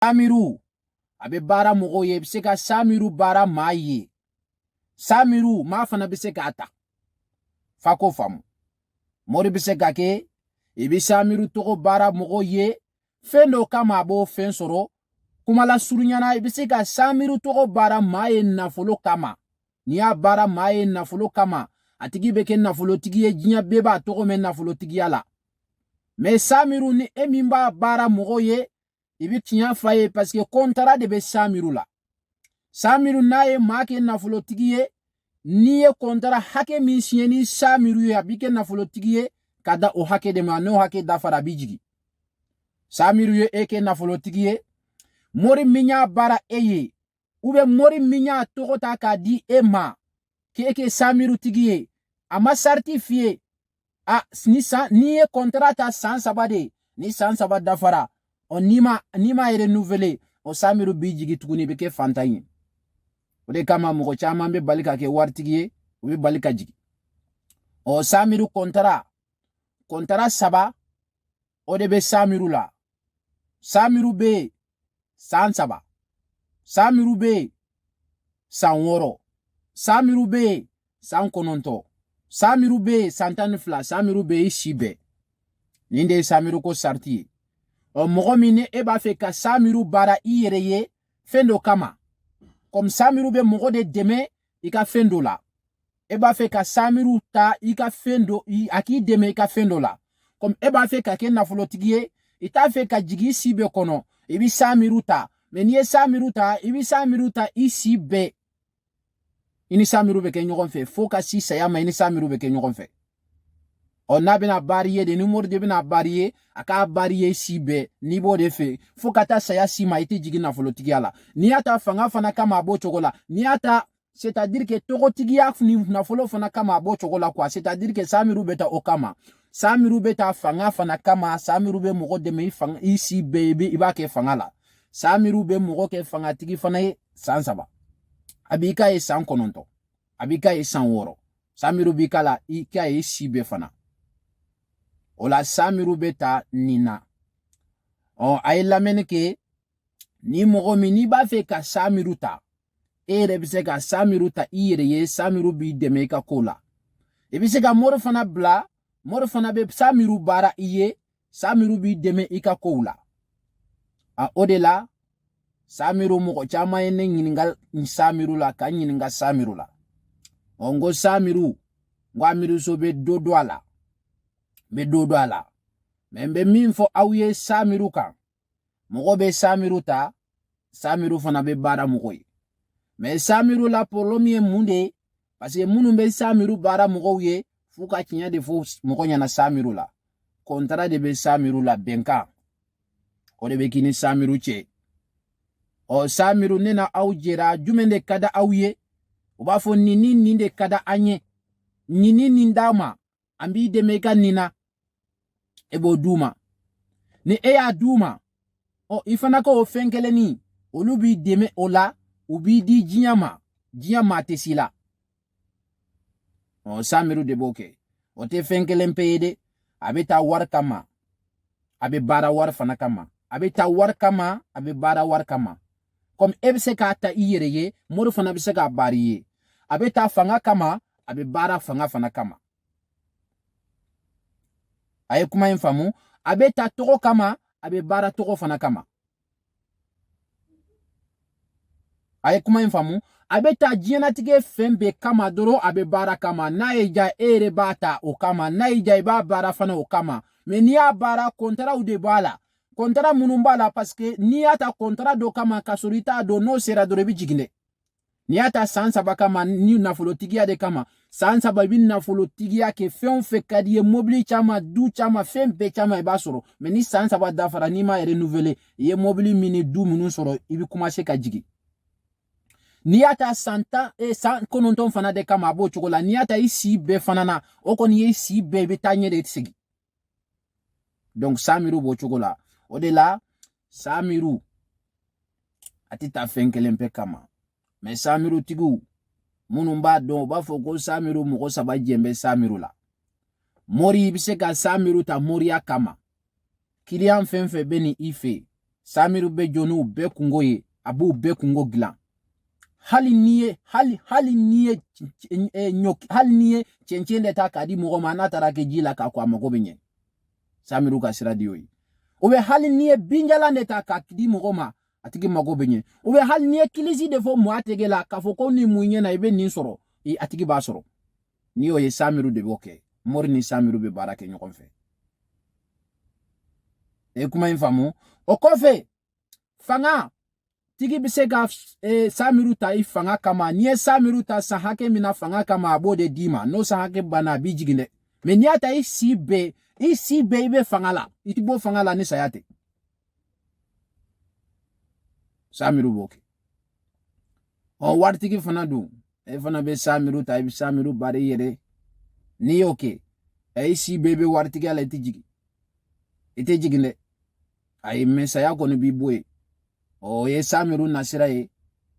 Samiru abe bara mogo ye bise ka Samiru bara ma ye. Samiru ma fana bise ka ata. Fako famu. Mori bise ka ke ibi Samiru togo bara mogo ye fendo kama abo fen soro kumala surunyana ibise ka Samiru togo bara ma ye nafolo kama. Niya bara ma ye nafolo kama atigi beke nafolo tigi ye jinya beba togo men nafolo tigi yala. Me Samiru ni emimba bara mogo ye ibi tinya faye parce que kontara de be Samiru la. Samiru na ye make nafolo tigi ye ni ye kontara hake min sieni Samiru ye abike nafolo tigi ye kada o hake de ma no hake dafara bijigi. Samiru ye eke nafolo tigi ye mori minya bara eye ube mori minya togota ka di ema ke eke Samiru tigi ye ama certifié a ni ye contrata san sabade ni san sabade dafara o nima renouveler o Samiru bijigi tuguni beke fantayin o de kama mogo chama be balika ke wartigi ye o be balika jigi o Samiru contrat saba o de be Samiru la. Samiru be san saba, Samiru be san woro, Samiru be san kononto, Samiru be santan fla, Samiru be ishibe. Ninde Samiru ko sarti. O mogo mine eba fe ka Samiru bara iyereye fendo kama. Comme Samiru be mogo de deme ika fendo la. Eba fe ka Samiru ta ika fendo aki deme ika fendo la. Comme eba fe ka ken nafolo tigiye ita fe ka jigi sibe kono ibi Samiru ta. Menye Samiru ta ibi Samiru ta isibe. Ini Samiru be ke nyogon fe. Foka si sayama ini Samiru be ke nyogon fe. On a bena bariye de numéro de bena bariye aka bariye sibe nibo de fe. Foka ta saya si ma ite jigi nafolo tigiala. Ni ata fanga fana kama abo chokola. Ni ata c'est-à-dire que togo tigiya fni nafolo fana kama abo chokola quoi. C'est-à-dire que Samiru beta okama. Samiru beta fanga fana kama Samiru be mogo de me fanga isi baby iba ke fanga la. Samiru be mogo ke fanga tigi fana ye san saba. Abika ye san kononto. Abika ye san woro. Samiru bika la ika ye sibe fana. Ola Samiru beta nina. O ay lamene ke ni mogo mi ni ba fe ka Samiru ta. Ere bise ka Samiru ta ire ye Samiru bi deme ka kola. E bise ka moro fana bla, moro fana be Samiru bara iye, Samiru bi deme ika kola. A odela Samiru mogo chama ene nyiningal Samiru la ka nyininga Samiru la. Ongo Samiru ngwa miru so be dodo ala. Be dodo ala. Membe minfo awye Samiru kan. Mogo be Samiru ta, Samiru fana be bara mogo ye. Mais Samiru la polomie munde parce que munu be Samiru bara mogo ye fuka kinya de fo mogo nyana Samiru la. Contrat de be Samiru la benka. O de be kini Samiru che. O Samiru nena au jera jumende kada awye. O ba fo nini de kada anye. Nini nindama ambi de meka nina. Ebo duma. Ni eya duma. O ifana ko ofenkele ni. Olubi deme ola. Ubi di jinyama tesila. O Samiru de boke. O te fenkelen peyede. Abe ta war kama. Abe bara war fana kama. Abe ta war kama. Abe bara war kama. Comme ebe se ka ta iyereye. Moro fana be se ka bariye. Abe ta fanga kama. Abe bara fanga fana kama. Aye kuma infamu. Abe ta togo kama. Abe bara togo fana kama. Aye kuma infamu abeta jiena tige fembe kama doro abe bara kama na eja ere bata o kama na eja iba bara fana o kama me niya bara kontara ude bala kontara munumbala parce que niyata kontara do kama kasurita do no sera do rebi jigine niyata sansa ba kama ni nafolo tigia de kama sansa ba bin nafolo tigia ke fen fe kadiye mobili chama du chama fembe chama iba soro me ni sansa ba dafara ni ma renouveler ye mobili mini du munu soro ibi commencer ka jigi Niata santa san kononton fana de kama abo chokola niata isi be fana na okoni isi be betanye de tsigi. Donc Samiru bo chokola. Odela Samiru atita fenkelen pe kama. Mais Samiru tigu munumba don ba foko Samiru mogo saba jembe Samiru la. Mori bise ka Samiru ta moria kama. Kilian fenfe beni ife. Samiru be jonu be kungo ye abu be kungo gilan hali niye chencende ta kadi mogo mana tarake jila ka kwa mogo benye Samiru ka sira diyo yi obe hali niye binjala neta ka kidi mogo ma atigi mogo benye obe hali niye kilisi defo mo ategela ka foko ni muinye na ibe ni soro atigi ba soro ni oye Samiru de boke mori ni Samiru be barake nyokon fe e kuma infamu o kofe fanga tigi bise ga Samiru ta fanga kama ni Samiru ta sahake mina fanga kama abode dima no sahake bana bijiginde me ni ata isi be ibe fanga la itibo fanga la ni sayate Samiru boke o wartigi fana du fana be Samiru ta ibi Samiru bari yere ni oke isi bebe wartigi ala ite jiginde ay mesaya ko ni biboye o ye Samiru nasira ye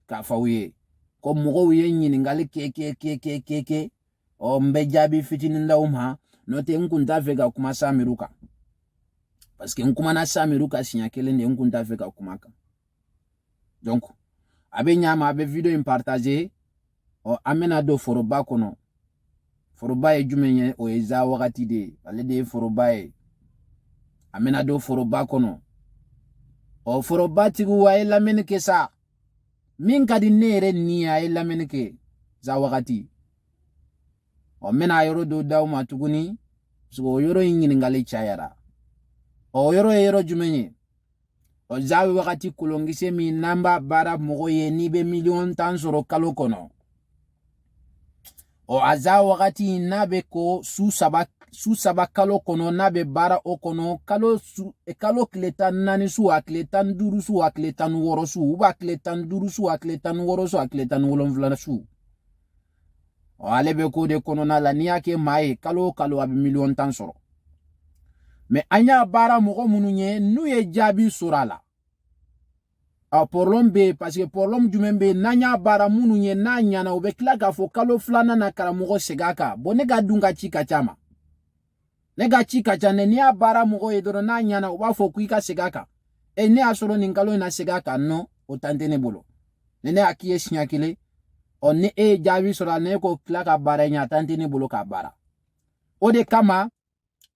ka fawye ko mogo ye nyiningali ke o mbe jabi fitini ndawma no te nkunta fe ka kuma Samiru ka parce que nkuma na Samiru ka sinya kele ne nkunta fe ka kuma ka donc abe nyama abe video in partager o amena do foroba kono foroba e jumenye o eza wakati de ale de foroba e amena do foroba kono o foroba tigu wa lamene ke sa min kadi nere ni ay lamene ke za wakati o mena yoro do daw matuguni so yoro yingini ngali chayara o yoro jumenye o zawi wakati kulongise mi namba bara mogo ye ni be million tan soro kalo kono o aza wakati nabe ko su saba kalo kono nabe bara o kono kalo kletan nani su akletan duru su akletan woro su uba akletan duru su akletan woro su akletan wolonvla su o alebe ko de kono na la niake mai kalo abe million tan soro me anya bara mogo mununye nuye jabi surala a problème be parce que problème jumen be nanya bara mununye nanya na obekla ka fo kalo flana na karamogo segaka bonega dunga chika chama nega chika chane ni bara mogo edoro nanya na oba fo kuika segaka ne asoro ninkalo na segaka no otantene bolo nene akiye sinyakile on ne jabi sura ne ko klaka bara nya tantene bolo ka bara ode kama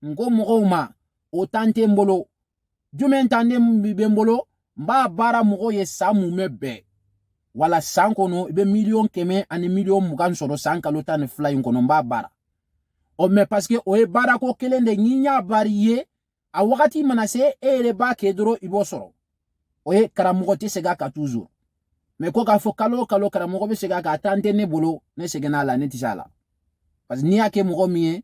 ngo mogo ma otante mbolo jumen tande mbolo mba bara mogo ye samu mebe wala sankono ibe million keme ani million mugan soro sankalo tan flying kono mba bara o me parce que o e bara ko kelende nyinya bariye a wakati manase ere ba kedro ibo soro o e karamogo te sega ka toujours me ko ka fo kalo karamogo be sega ka tante ne bolo ne segena la ne tisala parce ni ake mogo miye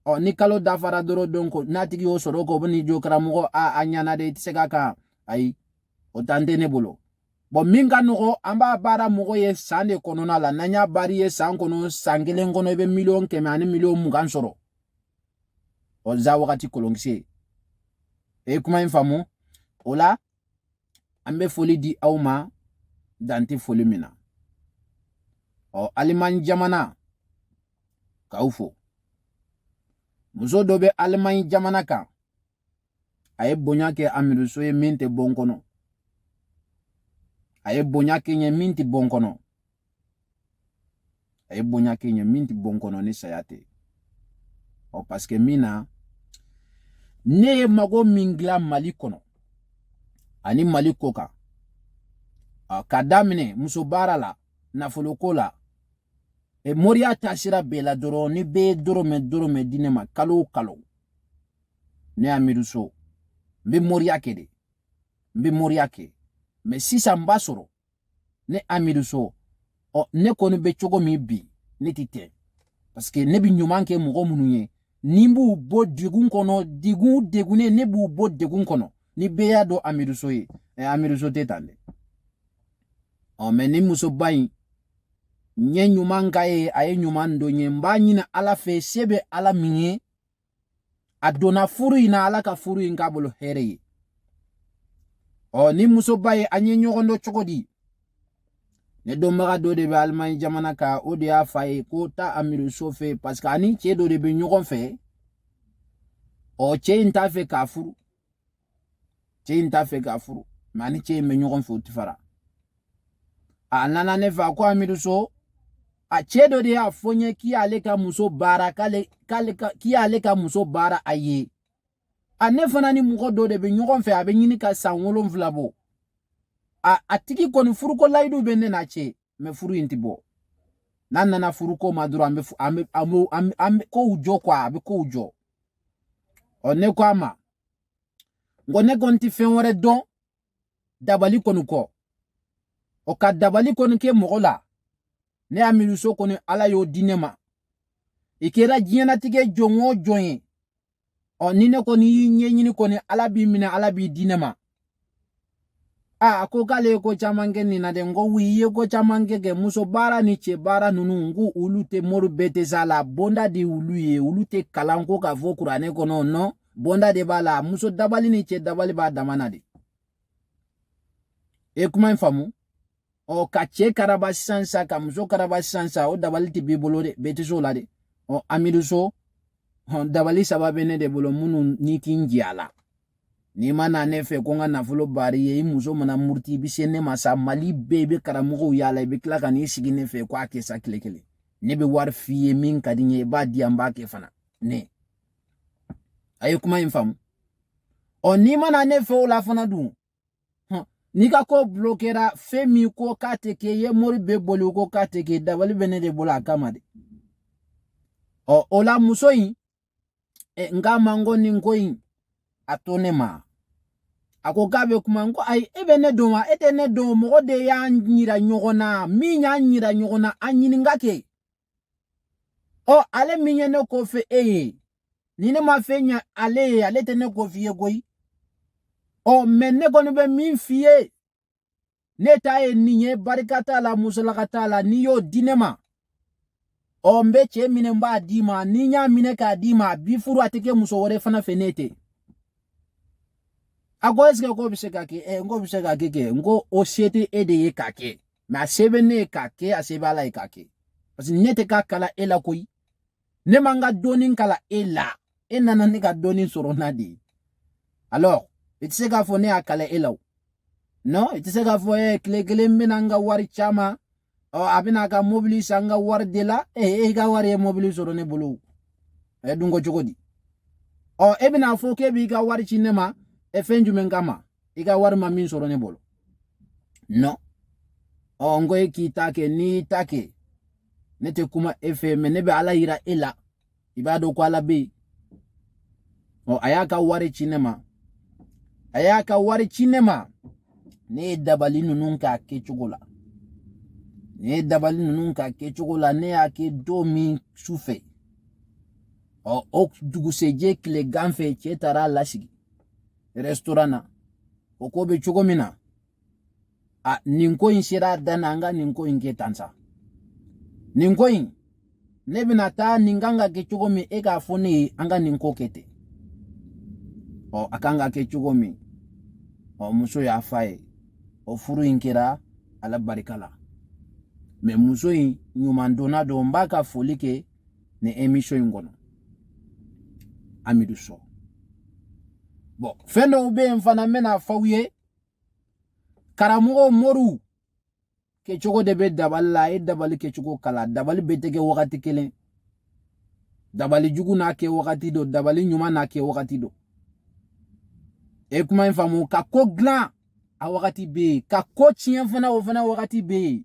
o ni kalo dafara doro donko natigi o soro ko boni jo karamogo a anyana de tisega ka ai o tante ne bolo bon minga nogo amba bara mogo ye sande konona la nanya bari ye san kono sangelen kono be million keme ani million mugan soro o za wakati kolongise kuma infamu ola ambe foli di awma danti foli mina o aliman jamana kaufo muso dobe aliman jamana ka aye bonya ke amiru so ye minte bon kono aye bonya kenye minti bonkono ni sayate o parce que mina ne mago mingla Mali kono ani Mali koka kadamine muso barala na folokola moria tasira bela doro ni be doro me dinema kalo ne amiruso mbe moria ke mais si ça mbasoro ne amiruso ne koni be chogo mi bi ne tite parce que ne bi nyumanke mogo mununye nimbu bo digun kono digune ne bu bo digun kono ni be ya do amiruso ye amiruso tetande mais ni muso bayi nye nyumanka ye aye nyumando nye mba nyina ala fe sebe ala minye adona furu ina ala ka furu inka bolo here ye ni muso baye anye nyogondo chokodi ne domaga do de be alman jamana ka o de afaye ko ta amiru sofe parce que ani che do de be nyogon fe che inta fe ka furu mani che me ɲɔgɔn fɛ u ti fara a nana ne fɛ a ko Amidu So a cɛ dɔ de y'a fɔ n ye k'i y'ale ka muso baara k'i y'ale ka muso baara a ye a ne fana ni mɔgɔ dɔ de bɛ ɲɔgɔn fɛ a bɛ ɲini ka san 7 bɔ a tigi kɔni furuko layidu bɛ ne n'a cɛ mɛ furu in ti bɔ n'a nana furuko ma dɔrɔn an bɛ kow jɔ quoi a bɛ kow jɔ ne ko a ma n ko ne kɔni ti fɛn wɛrɛ dɔn dabali kɔni kɔ ka dabali kɔni kɛ mɔgɔ la ne Amidu So kɔni Ala y'o di ne ma i kɛra diɲɛnatigɛ jɔn o jɔn ye ni ne kɔni y'i ɲɛɲini kɔni Ala b'i minɛ Ala b'i di ne ma a ko k'ale ye ko caman kɛ nin na dɛ n ko wi i ye ko caman kɛ muso baara ni cɛ baara ninnu n ko olu tɛ mori bɛɛ tɛ s'a la bonda de olu ye olu tɛ kalan ko k'a fɔ kuranɛ kɔnɔ non bonda de b'a la muso dabali ni cɛ dabali b'a dama na de kuma in faamu ka cɛ karaba sisan sa ka muso karaba sisan sa o dabali tɛ b'i bolo dɛ bɛɛ tɛ s'o la dɛ Amidu So dabali 3 bɛ ne de bolo minnu n'i k'i jɛ a la n'i ma na ne fɛ ko n ka nafolo bari ye i muso mana muruti i bɛ se ne ma sa Mali bɛɛ i bɛ karamɔgɔw yala i bɛ tila ka n'i sigi ne fɛ ko a kɛ sa tile kelen ne bɛ wari f'i ye min ka di n ye i b'a di yan n b'a kɛ fana ne a ye kuma in faamu n'i mana ne fɛ o la fana dun n'i ka ko bloquera fɛn min ko k'a tɛ kɛ i ye mori bɛɛ boli ko k'a tɛ kɛ dabali bɛ ne de bolo a kama de o la muso in n k'a ma n ko nin ko in a to ne ma a ko k'a bɛ kuma n ko ayi e bɛ ne dɔn wa e tɛ ne dɔn mɔgɔ de y'an yira ɲɔgɔn na min y'an yira ɲɔgɔn na a ɲininka kɛ ale min ye ne ko fɛ e ye ni ne ma fɛn ɲɛ ale ye ale tɛ ne ko f'i ye koyi mɛ ne kɔni bɛ min f'i ye ne ta ye nin ye barika t'a la musolaka t'a la n'i y'o di ne ma n bɛ cɛ minɛ n b'a d'i ma ni n y'a minɛ k'a d'i ma a bi furu a tɛ kɛ muso wɛrɛ fana fɛ ne tɛ a ko est-ce que ko bɛ se ka kɛ n ko bɛ se ka kɛ kɛ n ko o se tɛ e de ye k'a kɛ mɛ a se bɛ ne ye k'a kɛ a se bɛ Ala ye k'a kɛ parce que ne tɛ k'a kala e la koyi ne man ka dɔɔni kala e la e nana ne ka dɔɔni sɔrɔ n'a de ye alors i tɛ se k'a fɔ ne y'a kala e la o non i tɛ se k'a fɔ tile kelen n bɛna n ka wari caman a bɛna a ka mobili san n ka wari de la e ka wari ye mobili sɔrɔ ne bolo dun ko cogo di e bɛna fɔ k'e b'i ka wari ci ne ma fɛn jumɛn kama i ka wari ma min sɔrɔ ne bolo non n ko e k'i ta kɛ n'i ta kɛ ne tɛ kuma e fɛ mɛ ne bɛ Ala yira e la i b'a dɔn ko Ala bɛ yen a y'a ka wari ci ne ma ne ye dabali ninnu k'a kɛcogo la ne y'a kɛ don min su fɛ o dugusɛjɛ tilegan fɛ cɛ taara a lasigi restaurant na o ko bɛ cogo min na nin ko in sera a dan na an ka nin ko in kɛ tan sa nin ko in ne bɛna taa nin kan ka kɛ cogo min e k'a fɔ ne ye an ka nin ko kɛ ten a kan ka kɛ cogo min muso y'a f'a ye furu in kɛra Ala barika la mɛ muso in ɲuman donna don n b'a ka foli kɛ nin émission in kɔnɔ Amidu So bon fɛn dɔw bɛ yen fana n bɛna f'aw ye karamɔgɔ moriw kɛcogo de bɛ dabali la a ye dabali kɛcogo kala dabali bɛ tɛ kɛ wagati kelen dabali jugu n'a kɛ wagati dɔ dabali ɲuman n'a kɛ wagati dɔ kuma in faamu ka ko dilan a wagati bɛ yen ka ko tiɲɛ fana o fana wagati bɛ yen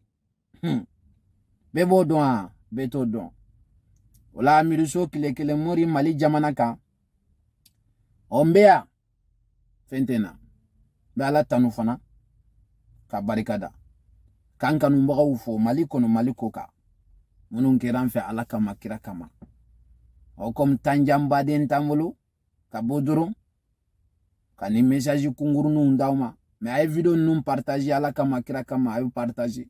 bɛɛ b'o dɔn wa bɛɛ t'o dɔn o la Amidu So tile kelen mori Mali jamana kan n bɛ yan fɛn tɛ n na n bɛ Ala tanu fana ka barika da k'an kanubagaw fo Mali kɔnɔ Mali kɔ kan minnu kɛra an fɛ Ala kama kira kama comme tanjan baden t'an bolo ka bɔ dɔrɔn ka ni message kunkuruninw d'aw ma mais a ye video ninnu partager Ala kama kira kama a ye partager